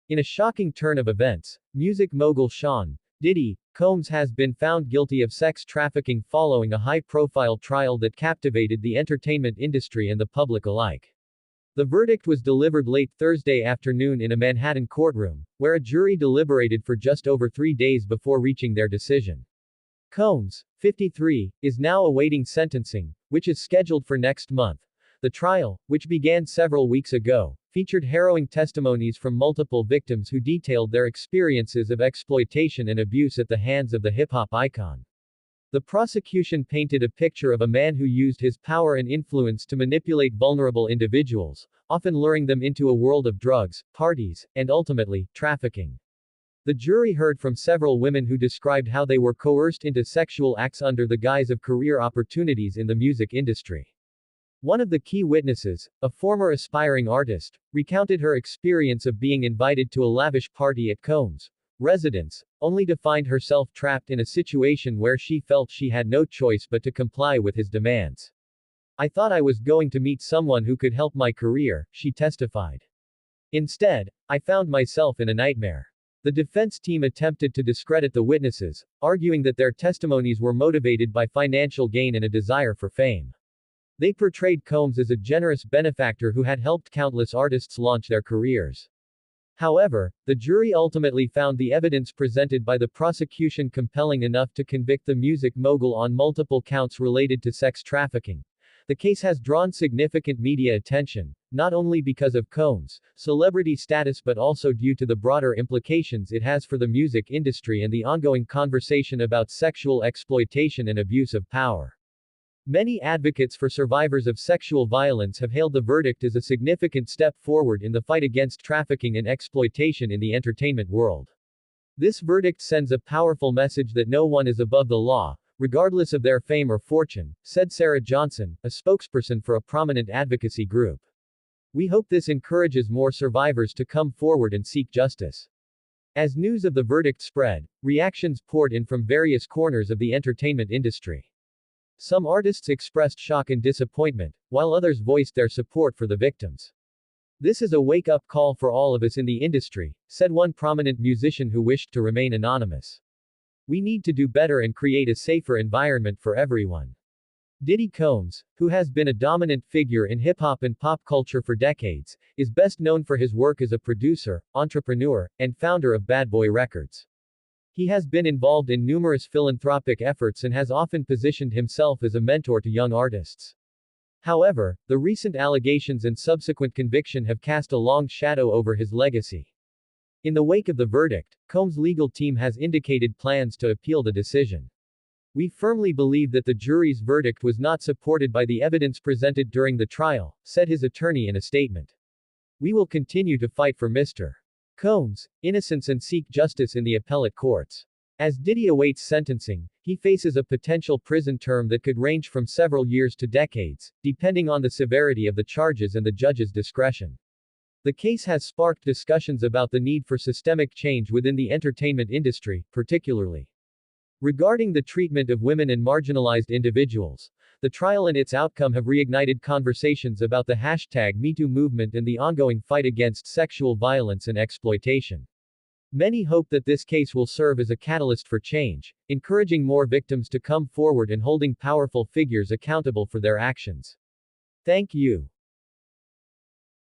In a shocking turn of events, music mogul Sean Diddy Combs has been found guilty of sex trafficking following a high-profile trial that captivated the entertainment industry and the public alike. The verdict was delivered late Thursday afternoon in a Manhattan courtroom, where a jury deliberated for just over 3 days before reaching their decision. Combs, 53, is now awaiting sentencing, which is scheduled for next month. The trial, which began several weeks ago, featured harrowing testimonies from multiple victims who detailed their experiences of exploitation and abuse at the hands of the hip-hop icon. The prosecution painted a picture of a man who used his power and influence to manipulate vulnerable individuals, often luring them into a world of drugs, parties, and ultimately, trafficking. The jury heard from several women who described how they were coerced into sexual acts under the guise of career opportunities in the music industry. One of the key witnesses, a former aspiring artist, recounted her experience of being invited to a lavish party at Combs' residence, only to find herself trapped in a situation where she felt she had no choice but to comply with his demands. "I thought I was going to meet someone who could help my career," she testified. "Instead, I found myself in a nightmare." The defense team attempted to discredit the witnesses, arguing that their testimonies were motivated by financial gain and a desire for fame. They portrayed Combs as a generous benefactor who had helped countless artists launch their careers. However, the jury ultimately found the evidence presented by the prosecution compelling enough to convict the music mogul on multiple counts related to sex trafficking. The case has drawn significant media attention, not only because of Combs' celebrity status but also due to the broader implications it has for the music industry and the ongoing conversation about sexual exploitation and abuse of power. Many advocates for survivors of sexual violence have hailed the verdict as a significant step forward in the fight against trafficking and exploitation in the entertainment world. This verdict sends a powerful message that no one is above the law, regardless of their fame or fortune, said Sarah Johnson, a spokesperson for a prominent advocacy group. "We hope this encourages more survivors to come forward and seek justice." As news of the verdict spread, reactions poured in from various corners of the entertainment industry. Some artists expressed shock and disappointment, while others voiced their support for the victims. "This is a wake-up call for all of us in the industry," said one prominent musician who wished to remain anonymous. "We need to do better and create a safer environment for everyone." Diddy Combs, who has been a dominant figure in hip-hop and pop culture for decades, is best known for his work as a producer, entrepreneur, and founder of Bad Boy Records. He has been involved in numerous philanthropic efforts and has often positioned himself as a mentor to young artists. However, the recent allegations and subsequent conviction have cast a long shadow over his legacy. In the wake of the verdict, Combs' legal team has indicated plans to appeal the decision. "We firmly believe that the jury's verdict was not supported by the evidence presented during the trial," said his attorney in a statement. "We will continue to fight for Mr. Combs' innocence and seek justice in the appellate courts." As Diddy awaits sentencing, he faces a potential prison term that could range from several years to decades, depending on the severity of the charges and the judge's discretion. The case has sparked discussions about the need for systemic change within the entertainment industry, particularly regarding the treatment of women and marginalized individuals. The trial and its outcome have reignited conversations about the #MeToo movement and the ongoing fight against sexual violence and exploitation. Many hope that this case will serve as a catalyst for change, encouraging more victims to come forward and holding powerful figures accountable for their actions. Thank you.